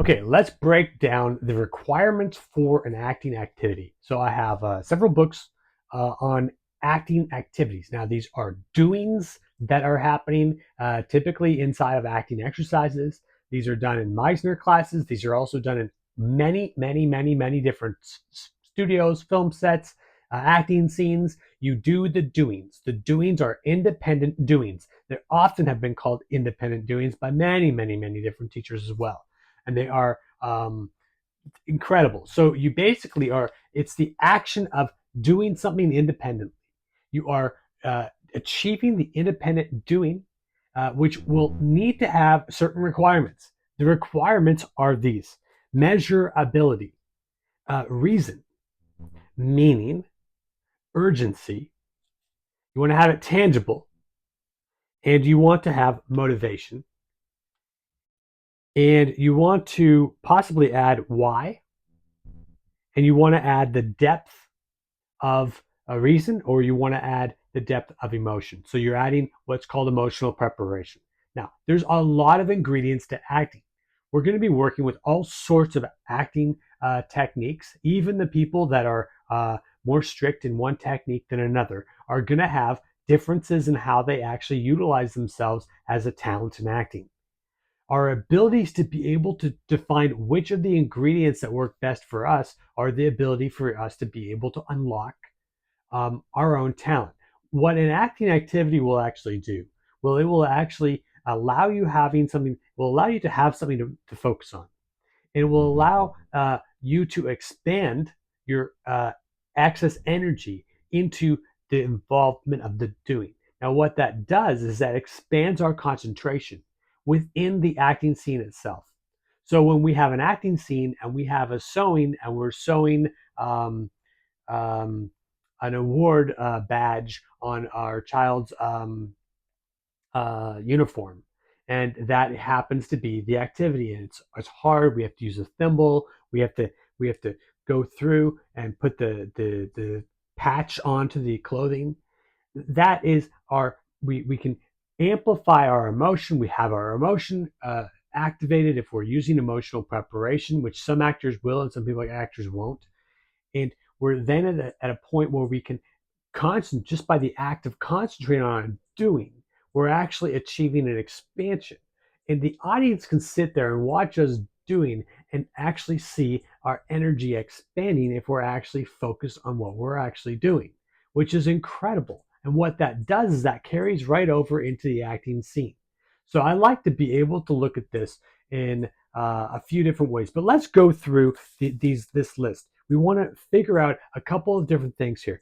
Okay, let's break down the requirements for an acting activity. So I have several books on acting activities. Now, these are doings that are happening typically inside of acting exercises. These are done in Meisner classes. These are also done in many different studios, film sets, acting scenes. You do the doings. The doings are independent doings. They often have been called independent doings by many different teachers as well, and they are incredible. So you basically are, it's the action of doing something independently. You are achieving the independent doing, which will need to have certain requirements. The requirements are these: measurability, reason, meaning, urgency. You want to have it tangible, and you want to have motivation, and you want to possibly add why, and you want to add the depth of a reason, or you want to add the depth of emotion. So you're adding what's called emotional preparation. Now, there's a lot of ingredients to acting. We're going to be working with all sorts of acting techniques. Even the people that are more strict in one technique than another are going to have differences in how they actually utilize themselves as a talent in acting. Our abilities to be able to define which of the ingredients that work best for us are the ability for us to be able to unlock our own talent. What an acting activity will actually do, well, it will actually allow you having something, will allow you to have something to focus on. It will allow you to expand your excess energy into the involvement of the doing. Now, what that does is that expands our concentration within the acting scene itself. So when we have an acting scene and we have a sewing, and we're sewing um, um, an award badge on our child's uniform, and that happens to be the activity. And it's hard. We have to use a thimble. We have to go through and put the patch onto the clothing. That is our, we can amplify our emotion. We have our emotion activated if we're using emotional preparation, which some actors will and some people like actors won't. And we're then at a point where we can constant, just by the act of concentrating on doing, we're actually achieving an expansion. And the audience can sit there and watch us doing and actually see our energy expanding if we're actually focused on what we're actually doing, which is incredible. And what that does is that carries right over into the acting scene. So I like to be able to look at this in a few different ways, but let's go through this list. We want to figure out a couple of different things here.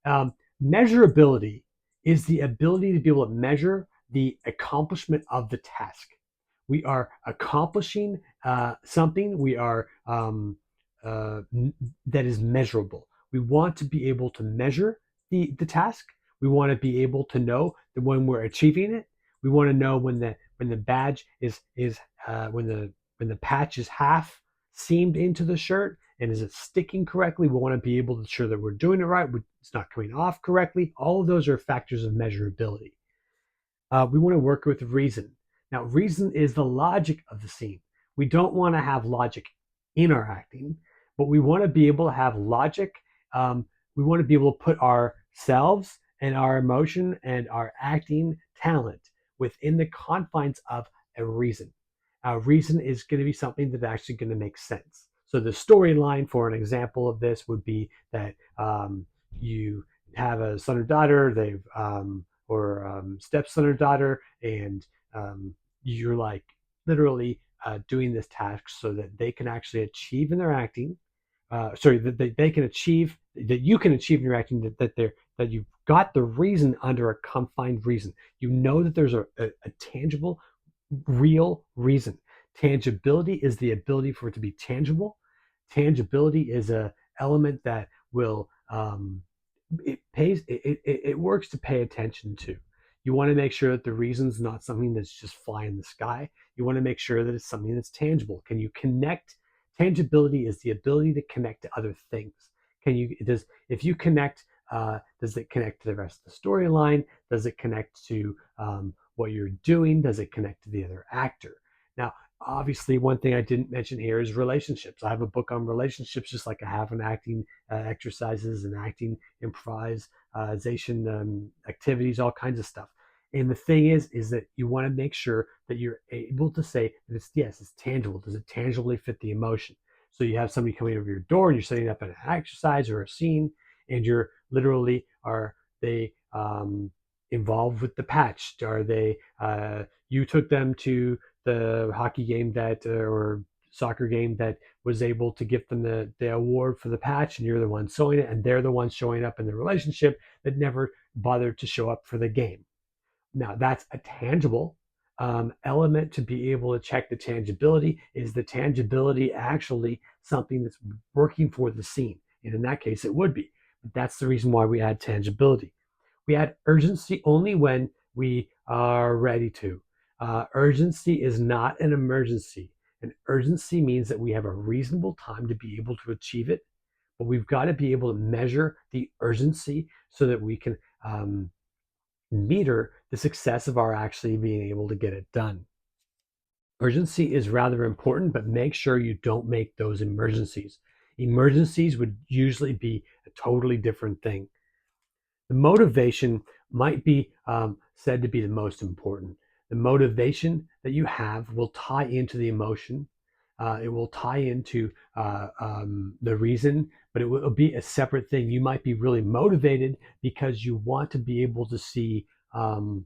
Um, Measurability is the ability to be able to measure the accomplishment of the task. We are accomplishing something. We are uh, that is measurable. We want to be able to measure the task. We want to be able to know that when we're achieving it. We want to know when the badge is when the patch is half seamed into the shirt, and is it sticking correctly. We want to be able to ensure that we're doing it right. It's not coming off correctly. All of those are factors of measurability. We want to work with reason. Now, reason is the logic of the scene. We don't want to have logic in our acting, but we want to be able to have logic. We want to be able to put ourselves and our emotion and our acting talent within the confines of a reason. Reason is going to be something that's actually going to make sense. So the storyline, for an example of this, would be that you have a son or daughter. They've or stepson or daughter, and you're like literally doing this task so that they can actually achieve in their acting. That they can achieve, that you can achieve in your acting, that you've got the reason under a confined reason. You know that there's a tangible, real reason. Tangibility is the ability for it to be tangible. Tangibility is a element that will it works to pay attention to. You want to make sure that the reason's not something that's just fly in the sky. You want to make sure that it's something that's tangible. Can you connect? Tangibility is the ability to connect to other things. Can you, does, if you connect, does it connect to the rest of the storyline? Does it connect to what you're doing? Does it connect to the other actor? Now, Obviously, one thing I didn't mention here is relationships. I have a book on relationships, just like I have an acting exercises and acting improvisation activities, all kinds of stuff. And the thing is that you want to make sure that you're able to say that it's yes, it's tangible. Does it tangibly fit the emotion? So you have somebody coming over your door and you're setting up an exercise or a scene, and you're literally are they involved with the patch? Are they you took them to the hockey game that or soccer game that was able to give them the award for the patch, and you're the one sewing it, and they're the ones showing up in the relationship that never bothered to show up for the game. Now that's a tangible element. To be able to check the tangibility, is the tangibility actually something that's working for the scene? And in that case it would be, but that's the reason why we add tangibility. We add urgency only when we are ready to. Urgency is not an emergency. An urgency means that we have a reasonable time to be able to achieve it, but we've got to be able to measure the urgency so that we can meter the success of our actually being able to get it done. Urgency is rather important, but make sure you don't make those emergencies. Emergencies would usually be a totally different thing. The motivation might be said to be the most important. The motivation that you have will tie into the emotion. It will tie into the reason, but it will be a separate thing. You might be really motivated because you want to be able to see um,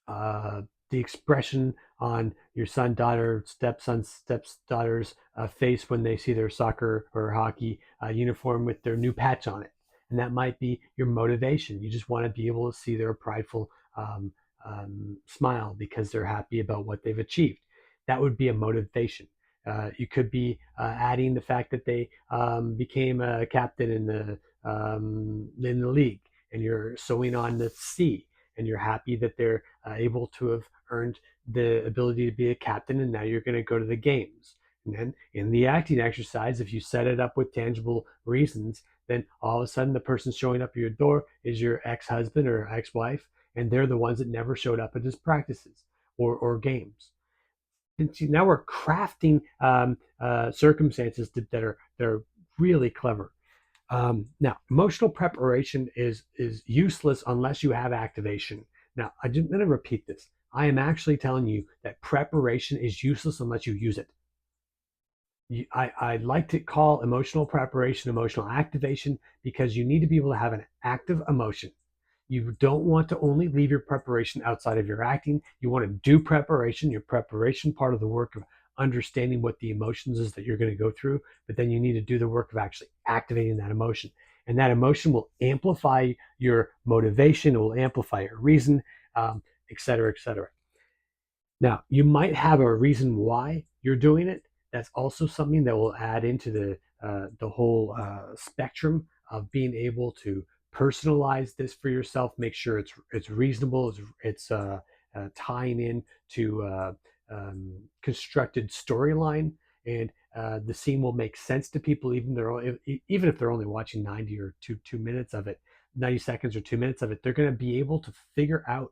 uh, the expression on your son, daughter, stepson, stepdaughter's face when they see their soccer or hockey uniform with their new patch on it. And that might be your motivation. You just want to be able to see their prideful smile because they're happy about what they've achieved. That would be a motivation. You could be adding the fact that they became a captain in the league, and you're sewing on the C, and you're happy that they're able to have earned the ability to be a captain, and now you're going to go to the games. And then in the acting exercise, if you set it up with tangible reasons, then all of a sudden the person showing up at your door is your ex-husband or ex-wife, and they're the ones that never showed up at his practices or games. And now we're crafting circumstances that are really clever. Now, emotional preparation is useless unless you have activation. Now, I'm going to repeat this. I am actually telling you that preparation is useless unless you use it. I like to call emotional preparation emotional activation because you need to be able to have an active emotion. You don't want to only leave your preparation outside of your acting. You want to do preparation, your preparation part of the work of understanding what the emotions is that you're going to go through, but then you need to do the work of actually activating that emotion. And that emotion will amplify your motivation, it will amplify your reason, et cetera, et cetera. Now, you might have a reason why you're doing it. That's also something that will add into the whole spectrum of being able to personalize this for yourself. Make sure it's reasonable. It's tying in to constructed storyline, and the scene will make sense to people, even if they're only watching 90 or 2 minutes of it, 90 seconds or 2 minutes of it. They're going to be able to figure out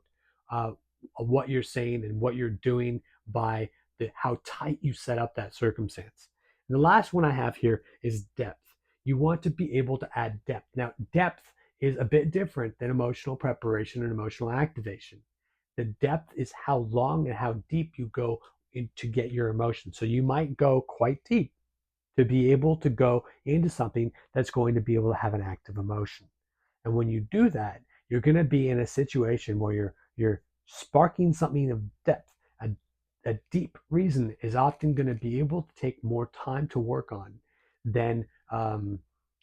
uh, what you're saying and what you're doing by how tight you set up that circumstance. And the last one I have here is depth. You want to be able to add depth. Now, depth is a bit different than emotional preparation and emotional activation. The depth is how long and how deep you go to get your emotion. So you might go quite deep to be able to go into something that's going to be able to have an active emotion. And when you do that, you're going to be in a situation where you're sparking something of depth. A, a deep reason is often going to be able to take more time to work on than,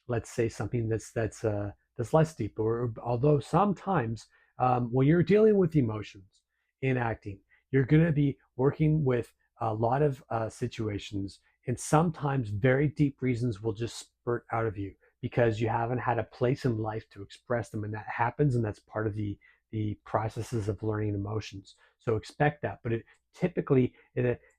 let's say, something that's less deep. Or although sometimes when you're dealing with emotions in acting, you're going to be working with a lot of situations, and sometimes very deep reasons will just spurt out of you because you haven't had a place in life to express them, and that happens, and that's part of the processes of learning emotions. So expect that, but typically,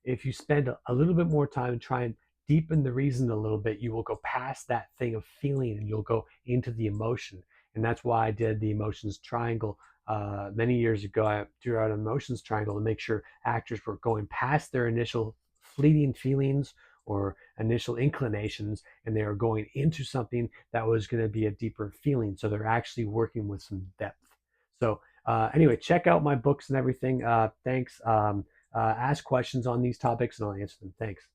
if you spend a little bit more time and try and deepen the reason a little bit, you will go past that thing of feeling and you'll go into the emotion. And that's why I did the emotions triangle many years ago. I drew out an emotions triangle to make sure actors were going past their initial fleeting feelings or initial inclinations, and they are going into something that was going to be a deeper feeling. So they're actually working with some depth. So anyway, check out my books and everything. Thanks. Ask questions on these topics and I'll answer them. Thanks.